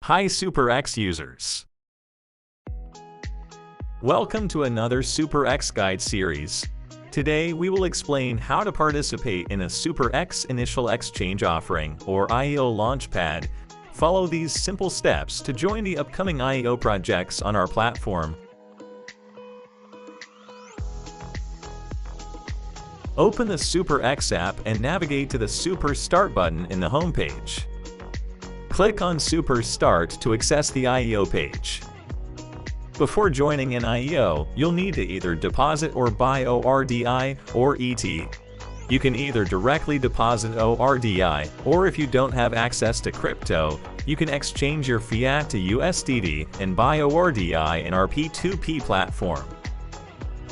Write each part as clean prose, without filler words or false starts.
Hi SuperEx users! Welcome to another SuperEx Guide series. Today we will explain how to participate in a SuperEx Initial Exchange Offering or IEO Launchpad. Follow these simple steps to join the upcoming IEO projects on our platform. Open the SuperEx app and navigate to the Super Start button in the homepage. Click on Super Start to access the IEO page. Before joining an IEO, you'll need to either deposit or buy ORDI or ET. You can either directly deposit ORDI, or if you don't have access to crypto, you can exchange your fiat to USDT and buy ORDI in our P2P platform.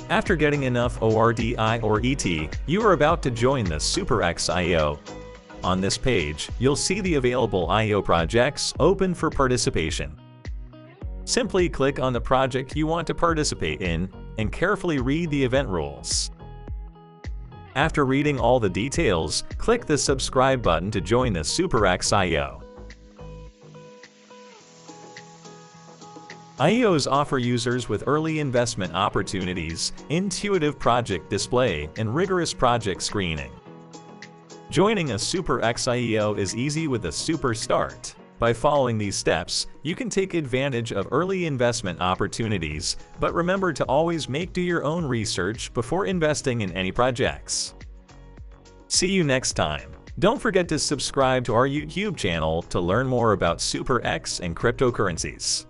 After getting enough ORDI or ET, you are about to join the SuperEx IEO. On this page, you'll see the available IEO projects open for participation. Simply click on the project you want to participate in and carefully read the event rules. After reading all the details, click the subscribe button to join the SuperEx IEO. IEOs offer users with early investment opportunities, intuitive project display, and rigorous project screening. Joining a SuperEx IEO is easy with a Super Start. By following these steps, you can take advantage of early investment opportunities, but remember to always do your own research before investing in any projects. See you next time. Don't forget to subscribe to our YouTube channel to learn more about SuperEx and cryptocurrencies.